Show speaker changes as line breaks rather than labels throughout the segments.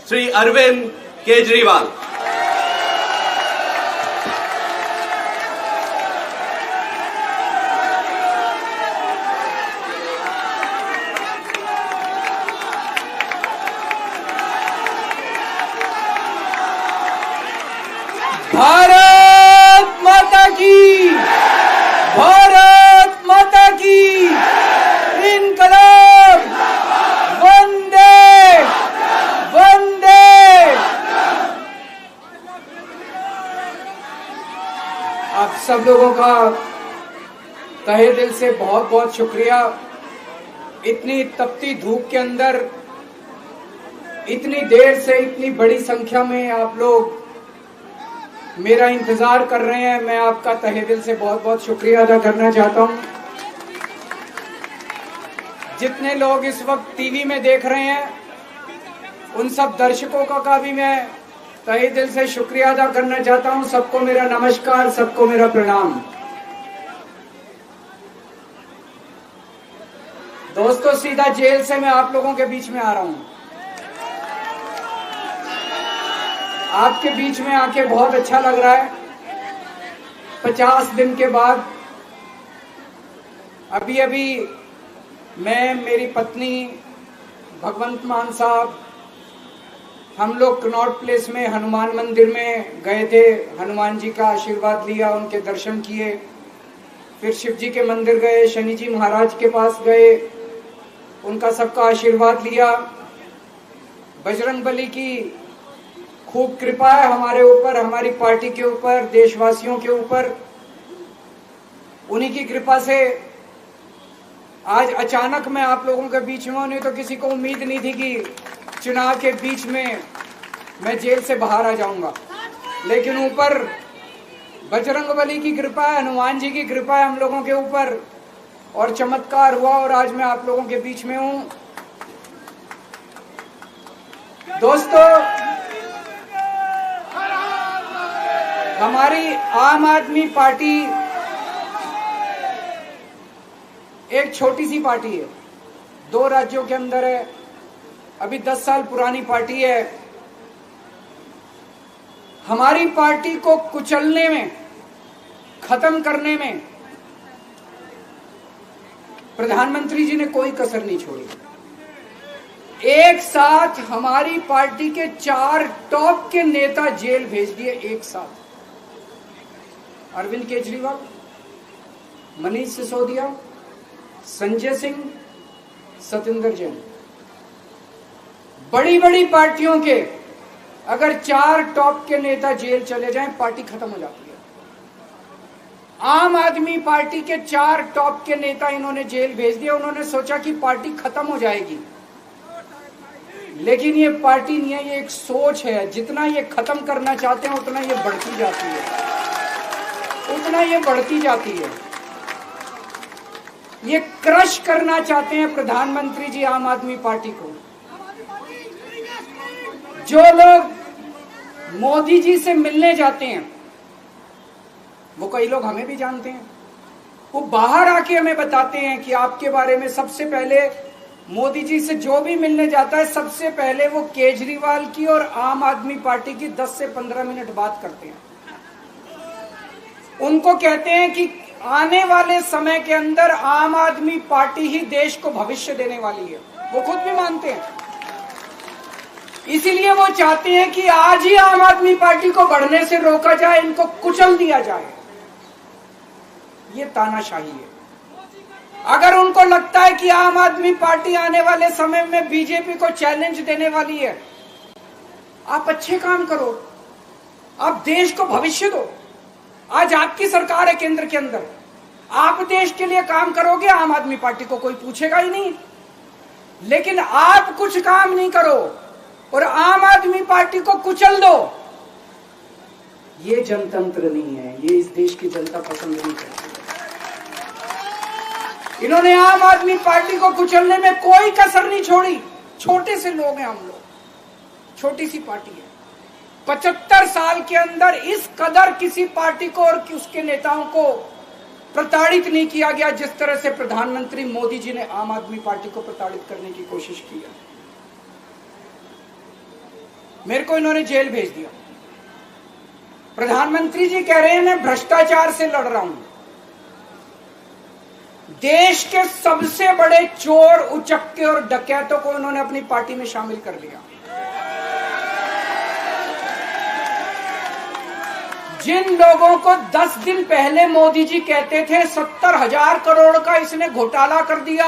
श्री अरविंद केजरीवाल।
भारत माता की, भारत माता की, इनकलाब, वंदे वंदे। आप सब लोगों का तहे दिल से बहुत बहुत शुक्रिया। इतनी तपती धूप के अंदर इतनी देर से इतनी बड़ी संख्या में आप लोग मेरा इंतजार कर रहे हैं। मैं आपका तहे दिल से बहुत बहुत शुक्रिया अदा करना चाहता हूं। जितने लोग इस वक्त टीवी में देख रहे हैं उन सब दर्शकों का भी मैं तहे दिल से शुक्रिया अदा करना चाहता हूं। सबको मेरा नमस्कार, सबको मेरा प्रणाम। दोस्तों, सीधा जेल से मैं आप लोगों के बीच में आ रहा हूं। आपके बीच में आके बहुत अच्छा लग रहा है। 50 दिन के बाद अभी मैं, मेरी पत्नी भगवंत मान साहब, हम लोग कनॉट प्लेस में हनुमान मंदिर में गए थे। हनुमान जी का आशीर्वाद लिया, उनके दर्शन किए। फिर शिव जी के मंदिर गए, शनि जी महाराज के पास गए, उनका सबका आशीर्वाद लिया। बजरंग बली की खूब कृपा है हमारे ऊपर, हमारी पार्टी के ऊपर, देशवासियों के ऊपर। उन्हीं की कृपा से आज अचानक मैं आप लोगों के बीच में हूं। नहीं तो किसी को उम्मीद नहीं थी कि चुनाव के बीच में मैं जेल से बाहर आ जाऊंगा। लेकिन ऊपर बजरंग बली की कृपा है, हनुमान जी की कृपा है हम लोगों के ऊपर, और चमत्कार हुआ और आज मैं आप लोगों के बीच में हूं। दोस्तों, हमारी आम आदमी पार्टी एक छोटी सी पार्टी है, 2 राज्यों के अंदर है, अभी 10 साल पुरानी पार्टी है। हमारी पार्टी को कुचलने में, खत्म करने में प्रधानमंत्री जी ने कोई कसर नहीं छोड़ी। एक साथ हमारी पार्टी के 4 टॉप के नेता जेल भेज दिए एक साथ। अरविंद केजरीवाल, मनीष सिसोदिया, संजय सिंह, सतिंदर जैन। बड़ी बड़ी पार्टियों के अगर 4 टॉप के नेता जेल चले जाएं, पार्टी खत्म हो जाती है। आम आदमी पार्टी के 4 टॉप के नेता इन्होंने जेल भेज दिया। उन्होंने सोचा कि पार्टी खत्म हो जाएगी, लेकिन ये पार्टी नहीं है, ये एक सोच है। जितना ये खत्म करना चाहते हैं उतना ये बढ़ती जाती है, उतना ये बढ़ती जाती है। ये क्रश करना चाहते हैं प्रधानमंत्री जी आम आदमी पार्टी को। जो लोग मोदी जी से मिलने जाते हैं, वो कई लोग हमें भी जानते हैं, वो बाहर आके हमें बताते हैं कि आपके बारे में सबसे पहले मोदी जी से जो भी मिलने जाता है, सबसे पहले वो केजरीवाल की और आम आदमी पार्टी की 10 से 15 मिनट बात करते हैं। उनको कहते हैं कि आने वाले समय के अंदर आम आदमी पार्टी ही देश को भविष्य देने वाली है। वो खुद भी मानते हैं। इसीलिए वो चाहते हैं कि आज ही आम आदमी पार्टी को बढ़ने से रोका जाए, इनको कुचल दिया जाए। ये तानाशाही है। अगर उनको लगता है कि आम आदमी पार्टी आने वाले समय में बीजेपी को चैलेंज देने वाली है, आप अच्छे काम करो, आप देश को भविष्य दो। आज आपकी सरकार है केंद्र के अंदर, आप देश के लिए काम करोगे, आम आदमी पार्टी को कोई पूछेगा ही नहीं। लेकिन आप कुछ काम नहीं करो और आम आदमी पार्टी को कुचल दो, ये जनतंत्र नहीं है, ये इस देश की जनता पसंद नहीं करती। इन्होंने आम आदमी पार्टी को कुचलने में कोई कसर नहीं छोड़ी। छोटे से लोग हैं हम लोग, छोटी सी पार्टी है। 75 साल के अंदर इस कदर किसी पार्टी को और उसके नेताओं को प्रताड़ित नहीं किया गया जिस तरह से प्रधानमंत्री मोदी जी ने आम आदमी पार्टी को प्रताड़ित करने की कोशिश की है। मेरे को इन्होंने जेल भेज दिया। प्रधानमंत्री जी कह रहे हैं मैं भ्रष्टाचार से लड़ रहा हूं। देश के सबसे बड़े चोर, उचक्के और डकैतों को उन्होंने अपनी पार्टी में शामिल कर लिया। जिन लोगों को 10 दिन पहले मोदी जी कहते थे 70,000 करोड़ का इसने घोटाला कर दिया,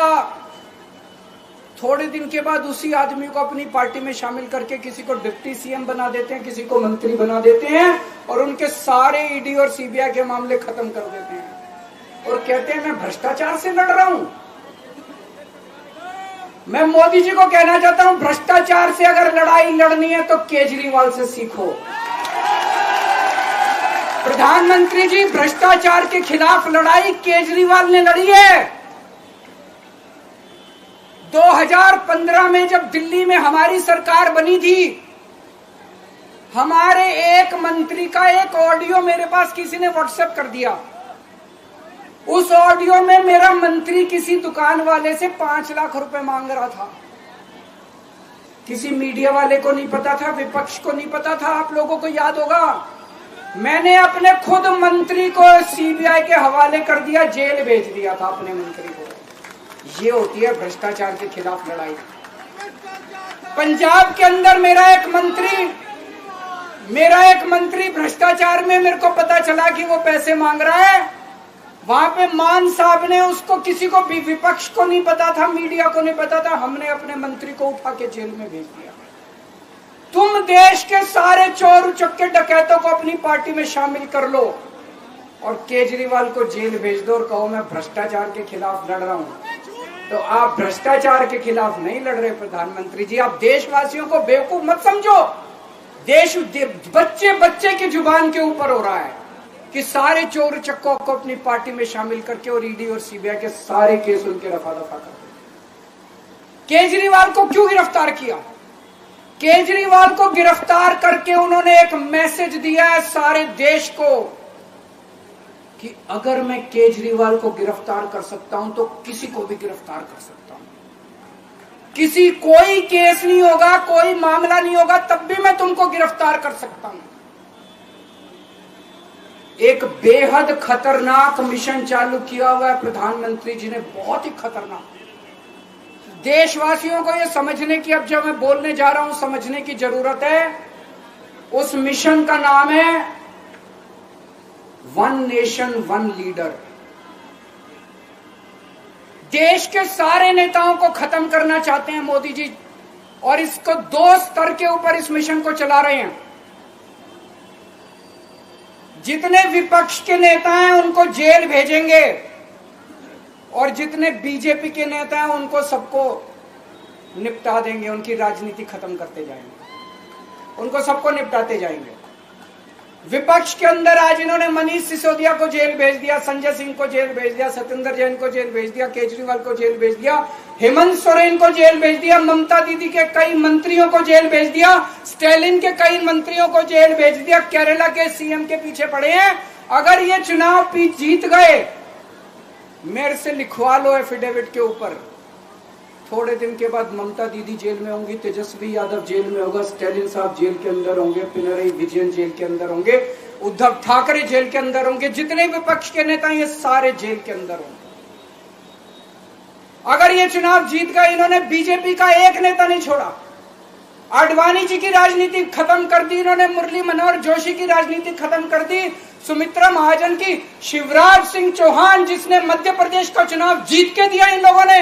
थोड़े दिन के बाद उसी आदमी को अपनी पार्टी में शामिल करके किसी को डिप्टी सीएम बना देते हैं, किसी को मंत्री बना देते हैं और उनके सारे ईडी और सीबीआई के मामले खत्म कर देते हैं और कहते हैं मैं भ्रष्टाचार से लड़ रहा हूं। मैं मोदी जी को कहना चाहता हूं, भ्रष्टाचार से अगर लड़ाई लड़नी है तो केजरीवाल से सीखो। प्रधानमंत्री जी, भ्रष्टाचार के खिलाफ लड़ाई केजरीवाल ने लड़ी है। 2015 में जब दिल्ली में हमारी सरकार बनी थी, हमारे एक मंत्री का एक ऑडियो मेरे पास किसी ने व्हाट्सएप कर दिया। उस ऑडियो में मेरा मंत्री किसी दुकान वाले से 5 लाख रुपए मांग रहा था। किसी मीडिया वाले को नहीं पता था, विपक्ष को नहीं पता था। आप लोगों को याद होगा, मैंने अपने खुद मंत्री को सीबीआई के हवाले कर दिया, जेल भेज दिया था अपने मंत्री को। ये होती है भ्रष्टाचार के खिलाफ लड़ाई। पंजाब के अंदर मेरा एक मंत्री भ्रष्टाचार में, मेरे को पता चला कि वो पैसे मांग रहा है। वहां पे मान साहब ने उसको, किसी को भी, विपक्ष को नहीं पता था, मीडिया को नहीं पता था, हमने अपने मंत्री को उठा के जेल में भेज दिया। तुम देश के सारे चोर उचक्के डकैतों को अपनी पार्टी में शामिल कर लो और केजरीवाल को जेल भेज दो और कहो मैं भ्रष्टाचार के खिलाफ लड़ रहा हूं। तो आप भ्रष्टाचार के खिलाफ नहीं लड़ रहे प्रधानमंत्री जी। आप देशवासियों को बेवकूफ मत समझो। देश बच्चे बच्चे की जुबान के ऊपर हो रहा है कि सारे चोर चक्कों को अपनी पार्टी में शामिल करके और ईडी और सीबीआई के सारे केस उनके रफा दफा कर। केजरीवाल को क्यों गिरफ्तार किया? केजरीवाल को गिरफ्तार करके उन्होंने एक मैसेज दिया है सारे देश को कि अगर मैं केजरीवाल को गिरफ्तार कर सकता हूं तो किसी को भी गिरफ्तार कर सकता हूं। कोई केस नहीं होगा, कोई मामला नहीं होगा, तब भी मैं तुमको गिरफ्तार कर सकता हूं। एक बेहद खतरनाक मिशन चालू किया हुआ है प्रधानमंत्री जी ने, बहुत ही खतरनाक। देशवासियों को यह समझने की, अब जब मैं बोलने जा रहा हूं, समझने की जरूरत है। उस मिशन का नाम है वन नेशन वन लीडर। देश के सारे नेताओं को खत्म करना चाहते हैं मोदी जी और इसको 2 स्तर के ऊपर इस मिशन को चला रहे हैं। जितने विपक्ष के नेता हैं उनको जेल भेजेंगे और जितने बीजेपी के नेता हैं उनको सबको निपटा देंगे, उनकी राजनीति खत्म करते जाएंगे, उनको सबको निपटाते जाएंगे। विपक्ष के अंदर आज इन्होंने मनीष सिसोदिया को जेल भेज दिया, संजय सिंह को जेल भेज दिया, सत्येंद्र जैन को जेल भेज दिया, केजरीवाल को जेल भेज दिया, हेमंत सोरेन को जेल भेज दिया, ममता दीदी के कई मंत्रियों को जेल भेज दिया, स्टालिन के कई मंत्रियों को जेल भेज दिया, केरला के सीएम के पीछे पड़े हैं। अगर ये चुनाव जीत गए, मेरे से लिखवा लो एफिडेविट के ऊपर, थोड़े दिन के बाद ममता दीदी जेल में होंगी, तेजस्वी यादव जेल में होगा, स्टालिन साहब जेल के अंदर होंगे, पिनरई विजयन जेल के अंदर होंगे, उद्धव ठाकरे जेल के अंदर होंगे, जितने विपक्ष के नेता ये सारे जेल के अंदर होंगे। अगर ये चुनाव जीत गए, इन्होंने बीजेपी का एक नेता नहीं छोड़ा। आडवाणी जी की राजनीति खत्म कर दी इन्होंने, मुरली मनोहर जोशी की राजनीति खत्म कर दी, सुमित्रा महाजन की, शिवराज सिंह चौहान जिसने मध्य प्रदेश का चुनाव जीत के दिया इन लोगों ने,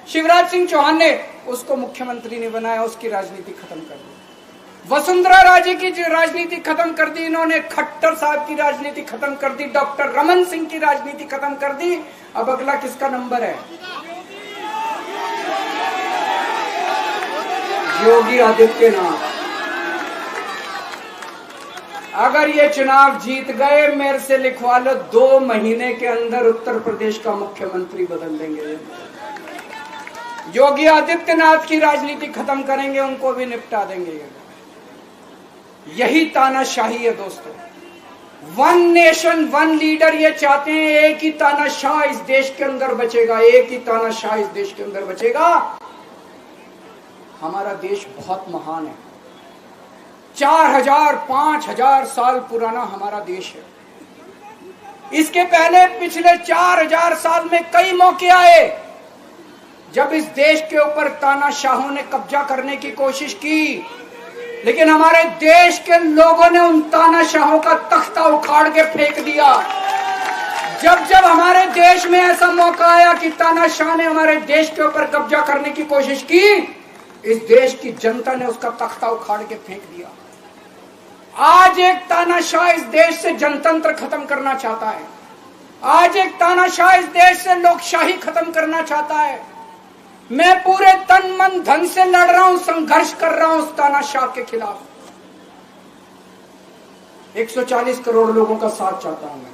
शिवराज सिंह चौहान ने उसको मुख्यमंत्री नहीं बनाया, उसकी राजनीति खत्म कर दी। वसुंधरा राजे की राजनीति खत्म कर दी इन्होंने, खट्टर साहब की राजनीति खत्म कर दी, डॉक्टर रमन सिंह की राजनीति खत्म कर दी। अब अगला किसका नंबर है? योगी आदित्यनाथ। अगर ये चुनाव जीत गए, मेरे से लिखवा लो, 2 महीने के अंदर उत्तर प्रदेश का मुख्यमंत्री बदल देंगे। योगी आदित्यनाथ की राजनीति खत्म करेंगे, उनको भी निपटा देंगे। यही तानाशाही है दोस्तों। वन नेशन वन लीडर ये चाहते हैं, एक ही तानाशाह इस देश के अंदर बचेगा, एक ही तानाशाह इस देश के अंदर बचेगा। हमारा देश बहुत महान है, 4000 5000 साल पुराना हमारा देश है। इसके पहले पिछले 4000 साल में कई मौके आए जब इस देश के ऊपर तानाशाहों ने कब्जा करने की कोशिश की, लेकिन हमारे देश के लोगों ने उन तानाशाहों का तख्ता उखाड़ के फेंक दिया। जब जब हमारे देश में ऐसा मौका आया कि तानाशाह ने हमारे देश के ऊपर कब्जा करने की कोशिश की, इस देश की जनता ने उसका तख्ता उखाड़ के फेंक दिया। आज एक तानाशाह इस देश से जनतंत्र खत्म करना चाहता है। आज एक तानाशाह इस देश से लोकशाही खत्म करना चाहता है। मैं पूरे तन मन धन से लड़ रहा हूं, संघर्ष कर रहा हूं उस तानाशाह के खिलाफ। 140 करोड़ लोगों का साथ चाहता हूं मैं।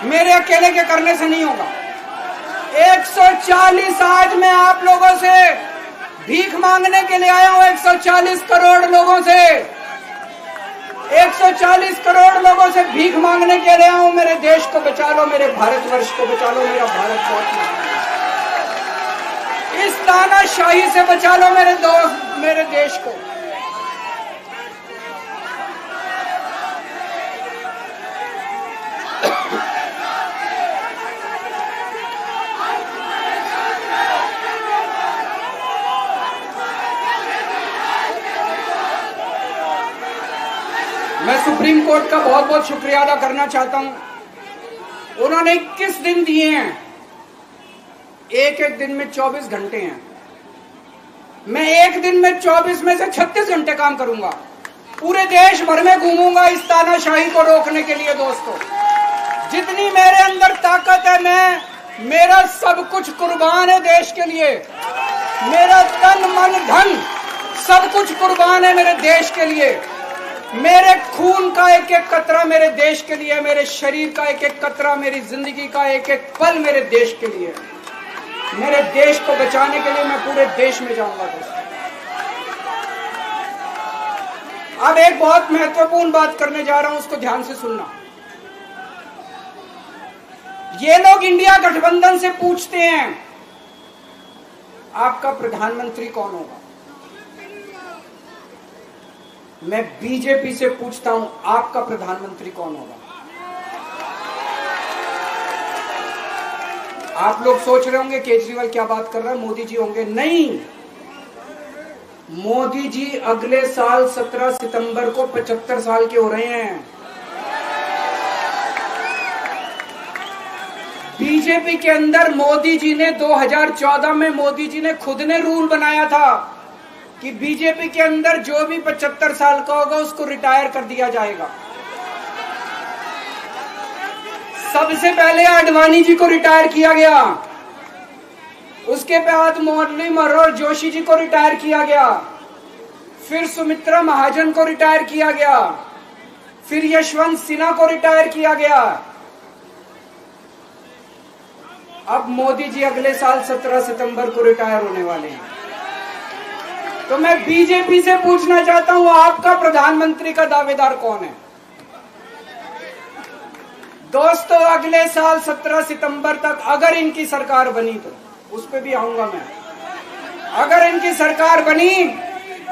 मेरे अकेले के करने से नहीं होगा। 140 आज मैं आप लोगों से भीख मांगने के लिए आया हूं। 140 करोड़ लोगों से 140 करोड़ लोगों से भीख मांगने के लिए आया हूं। मेरे देश को बचा लो, मेरे भारतवर्ष को बचा लो, मेरा भारत बहुत महान है। इस तानाशाही से बचा लो मेरे दोस्त, मेरे देश को। मैं सुप्रीम कोर्ट का बहुत बहुत शुक्रिया अदा करना चाहता हूं। उन्होंने 21 दिन दिए हैं, एक एक दिन में 24 घंटे हैं। मैं एक दिन में 24 में से 36 घंटे काम करूंगा। पूरे देश भर में घूमूंगा इस तानाशाही को रोकने के लिए। दोस्तों, जितनी मेरे अंदर ताकत है, मेरा सब कुछ कुर्बान है देश के लिए। मेरा तन मन धन सब कुछ कुर्बान है मेरे देश के लिए। मेरे खून का एक एक कतरा मेरे देश के लिए, मेरे शरीर का एक एक कतरा, मेरी जिंदगी का एक एक पल मेरे देश के लिए। मेरे देश को बचाने के लिए मैं पूरे देश में जाऊंगा। दोस्तों, अब एक बहुत महत्वपूर्ण बात करने जा रहा हूं, उसको ध्यान से सुनना। ये लोग इंडिया गठबंधन से पूछते हैं आपका प्रधानमंत्री कौन होगा। मैं बीजेपी से पूछता हूं आपका प्रधानमंत्री कौन होगा। आप लोग सोच रहे होंगे केजरीवाल क्या बात कर रहा है, मोदी जी होंगे। नहीं, मोदी जी अगले साल 17 सितंबर को 75 साल के हो रहे हैं। बीजेपी के अंदर मोदी जी ने 2014 में मोदी जी ने खुद ने रूल बनाया था कि बीजेपी के अंदर जो भी 75 साल का होगा उसको रिटायर कर दिया जाएगा। सबसे पहले आडवाणी जी को रिटायर किया गया, उसके बाद मुरली मनोहर जोशी जी को रिटायर किया गया, फिर सुमित्रा महाजन को रिटायर किया गया, फिर यशवंत सिन्हा को रिटायर किया गया। अब मोदी जी अगले साल 17 सितंबर को रिटायर होने वाले हैं। तो मैं बीजेपी से पूछना चाहता हूं आपका प्रधानमंत्री का दावेदार कौन है। दोस्तों, अगले साल 17 सितंबर तक अगर इनकी सरकार बनी, तो उस पे भी आऊंगा मैं। अगर इनकी सरकार बनी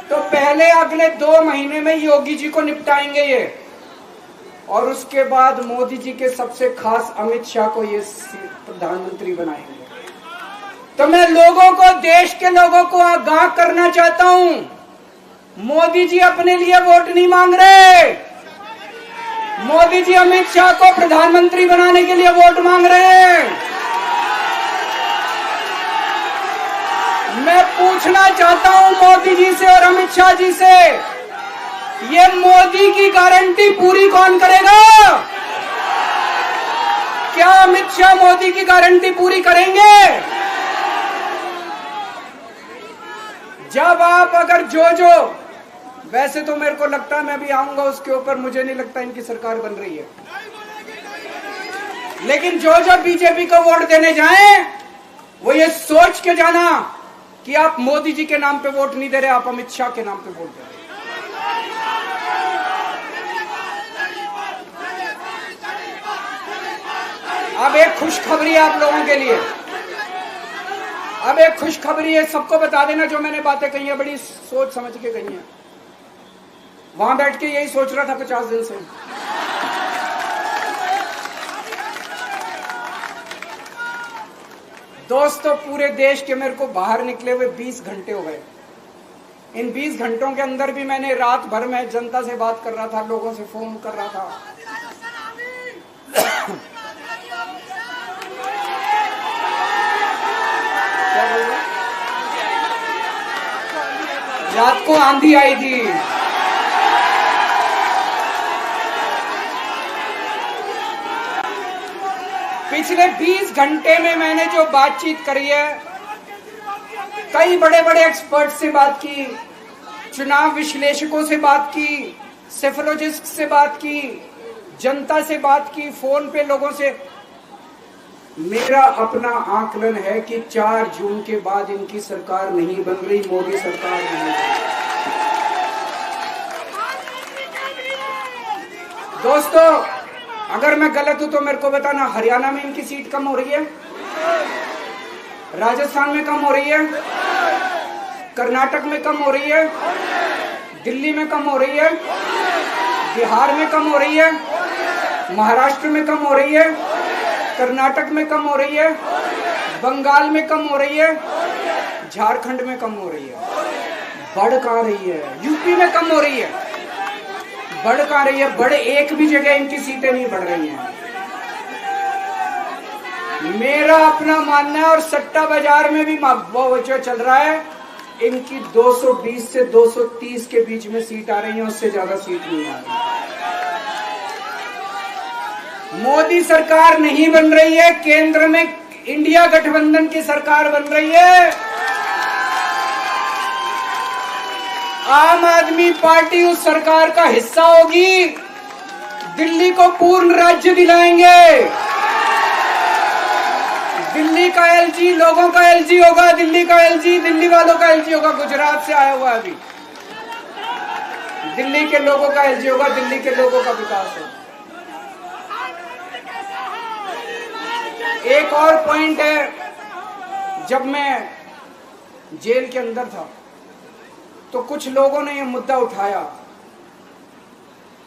तो पहले अगले 2 महीने में योगी जी को निपटाएंगे ये, और उसके बाद मोदी जी के सबसे खास अमित शाह को ये प्रधानमंत्री बनाएंगे। तो मैं लोगों को, देश के लोगों को आगाह करना चाहता हूं, मोदी जी अपने लिए वोट नहीं मांग रहे। मोदी जी अमित शाह को प्रधानमंत्री बनाने के लिए वोट मांग रहे हैं। मैं पूछना चाहता हूं मोदी जी से और अमित शाह जी से, ये मोदी की गारंटी पूरी कौन करेगा? क्या अमित शाह मोदी की गारंटी पूरी करेंगे? जब आप अगर जो वैसे तो मेरे को लगता है, मैं भी आऊंगा उसके ऊपर, मुझे नहीं लगता इनकी सरकार बन रही है, लेकिन जो बीजेपी को वोट देने जाएं वो ये सोच के जाना कि आप मोदी जी के नाम पे वोट नहीं दे रहे, आप अमित शाह के नाम पे वोट दे रहे। अब एक खुशखबरी आप लोगों के लिए, अब एक खुशखबरी है, सबको बता देना, जो मैंने बातें कही है बड़ी सोच समझ के कही है। वहां बैठ के यही सोच रहा था 50 दिन से। दोस्तों, पूरे देश के मेरे को बाहर निकले हुए 20 घंटे हो गए। इन 20 घंटों के अंदर भी मैंने रात भर में जनता से बात कर रहा था, लोगों से फोन कर रहा था। रात को आंधी आई थी। पिछले 20 घंटे में मैंने जो बातचीत करी है, कई बड़े बड़े एक्सपर्ट से बात की, चुनाव विश्लेषकों से बात की, सेफोलॉजिस्ट से बात की, जनता से बात की, फोन पे लोगों से। मेरा अपना आकलन है कि 4 जून के बाद इनकी सरकार नहीं बन रही, मोदी सरकार नहीं बन रही। दोस्तों, अगर मैं गलत हूं तो मेरे को बताना। हरियाणा में इनकी सीट कम हो रही है, राजस्थान में कम हो रही है, कर्नाटक में कम हो रही है, दिल्ली में कम हो रही है, बिहार में कम हो रही है, महाराष्ट्र में कम हो रही है, कर्नाटक में कम हो रही है, बंगाल में कम हो रही है, झारखंड में कम हो रही है। बढ़ कहां रही है? यूपी में कम हो रही है, बढ़ कहां रही है? बड़े एक भी जगह इनकी सीटें नहीं बढ़ रही हैं। मेरा अपना मानना है, और सट्टा बाजार में भी वो जो चल रहा है, इनकी 220 से 230 के बीच में सीट आ रही है, उससे ज्यादा सीट नहीं आ रही। मोदी सरकार नहीं बन रही है, केंद्र में इंडिया गठबंधन की सरकार बन रही है। आम आदमी पार्टी उस सरकार का हिस्सा होगी। दिल्ली को पूर्ण राज्य दिलाएंगे। दिल्ली का एलजी लोगों का एलजी होगा, दिल्ली का एलजी दिल्ली वालों का एलजी होगा। गुजरात से आया हुआ अभी, दिल्ली के लोगों का एलजी होगा, दिल्ली के लोगों का विकास होगा। एक और पॉइंट है, जब मैं जेल के अंदर था तो कुछ लोगों ने यह मुद्दा उठाया,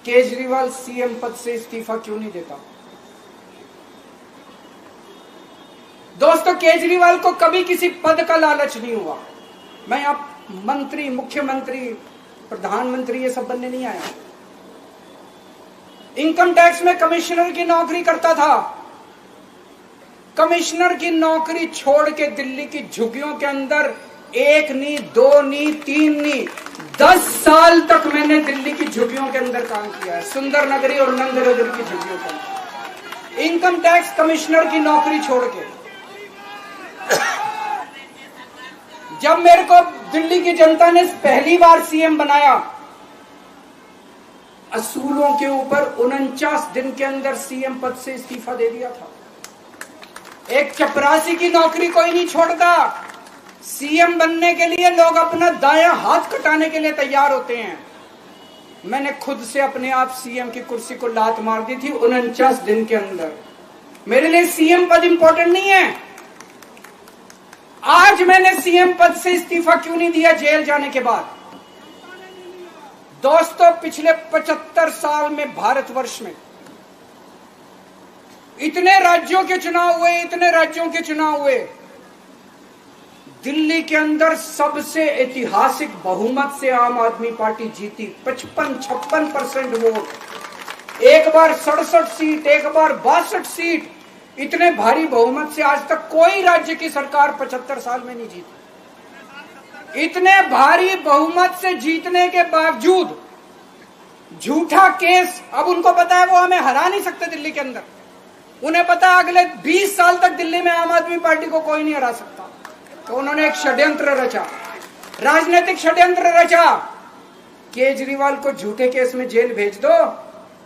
केजरीवाल सीएम पद से इस्तीफा क्यों नहीं देता। दोस्तों, केजरीवाल को कभी किसी पद का लालच नहीं हुआ। मैं यहां मंत्री, मुख्यमंत्री, प्रधानमंत्री ये सब बनने नहीं आया। इनकम टैक्स में कमिश्नर की नौकरी करता था। कमिश्नर की नौकरी छोड़ के दिल्ली की झुग्गियों के अंदर 1 नहीं, 2 नहीं, 3 नहीं, 10 साल तक मैंने दिल्ली की झुग्गियों के अंदर काम किया है, सुंदर नगरी और नंद नगरी की झुग्गियों के अंदर। इनकम टैक्स कमिश्नर की नौकरी छोड़ के जब मेरे को दिल्ली की जनता ने पहली बार सीएम बनाया, असूलों के ऊपर 49 दिन के अंदर सीएम पद से इस्तीफा दे दिया था। एक चपरासी की नौकरी कोई नहीं छोड़ता। सीएम बनने के लिए लोग अपना दायां हाथ कटाने के लिए तैयार होते हैं। मैंने खुद से अपने आप सीएम की कुर्सी को लात मार दी थी 49 दिन के अंदर। मेरे लिए सीएम पद इंपॉर्टेंट नहीं है। आज मैंने सीएम पद से इस्तीफा क्यों नहीं दिया जेल जाने के बाद? दोस्तों, पिछले 75 साल में भारतवर्ष में इतने राज्यों के चुनाव हुए, इतने राज्यों के चुनाव हुए, दिल्ली के अंदर सबसे ऐतिहासिक बहुमत से आम आदमी पार्टी जीती। 55-56% वोट, एक बार 67 सीट, एक बार 62 सीट। इतने भारी बहुमत से आज तक कोई राज्य की सरकार 75 साल में नहीं जीती। इतने भारी बहुमत से जीतने के बावजूद झूठा केस, अब उनको पता है वो हमें हरा नहीं सकते दिल्ली के अंदर। उन्हें पता है अगले 20 साल तक दिल्ली में आम आदमी पार्टी को कोई नहीं हरा सकता। तो उन्होंने एक षड्यंत्र रचा, राजनीतिक षड्यंत्र रचा। केजरीवाल को झूठे केस में जेल भेज दो,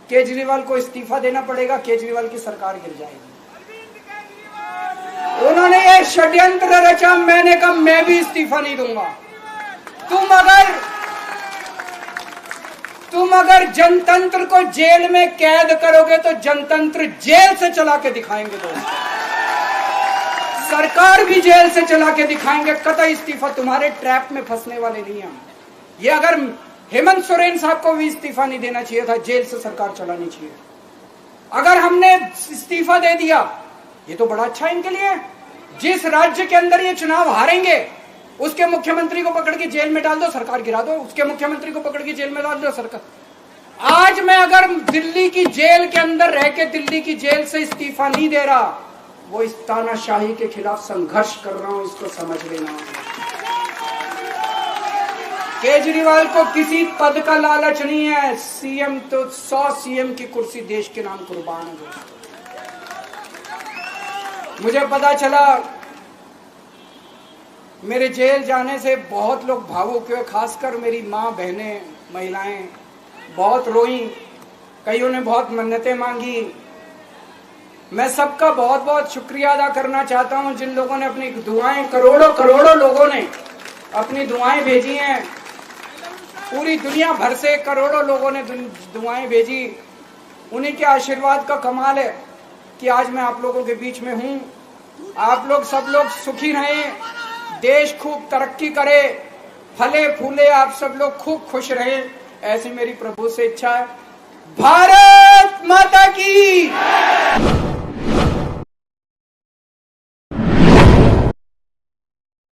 केजरीवाल को इस्तीफा देना पड़ेगा, केजरीवाल की सरकार गिर जाएगी। उन्होंने ये षड्यंत्र रचा। मैंने कहा मैं भी इस्तीफा नहीं दूंगा। तुम अगर जनतंत्र को जेल में कैद करोगे तो जनतंत्र जेल से चला के दिखाएंगे। दोस्तों, सरकार भी जेल से चला के दिखाएंगे, कतई इस्तीफा, तुम्हारे ट्रैप में फंसने वाले नहीं हम। ये अगर हेमंत सोरेन साहब को भी इस्तीफा नहीं देना चाहिए था, जेल से सरकार चलानी चाहिए। अगर हमने इस्तीफा दे दिया, ये तो बड़ा अच्छा इनके लिए। जिस राज्य के अंदर ये चुनाव हारेंगे उसके मुख्यमंत्री को पकड़ के जेल में डाल दो, सरकार गिरा दो, उसके मुख्यमंत्री को पकड़ के जेल में डाल दो, सरकार। आज मैं अगर दिल्ली की जेल के अंदर रह के दिल्ली की जेल से इस्तीफा नहीं दे रहा, वो इस तानाशाही के खिलाफ संघर्ष कर रहा हूं, इसको समझ लेना। केजरीवाल को किसी पद का लालच नहीं है, सीएम तो 100 सीएम की कुर्सी देश के नाम कुर्बान है। मुझे पता चला मेरे जेल जाने से बहुत लोग भावुक हुए, खासकर मेरी माँ, बहनें, महिलाएं बहुत रोई, कईयों ने बहुत मन्नतें मांगी। मैं सबका बहुत बहुत शुक्रिया अदा करना चाहता हूं, जिन लोगों ने अपनी दुआएं, करोड़ों लोगों ने अपनी दुआएं भेजी हैं। पूरी दुनिया भर से करोड़ों लोगों ने दुआएं भेजी। उन्हीं के आशीर्वाद का कमाल है कि आज मैं आप लोगों के बीच में हूं। आप लोग सब लोग सुखी रहें, देश खूब तरक्की करे, फले फूले, आप सब लोग खूब खुश रहें, ऐसी मेरी प्रभु से इच्छा है। भारत माता की।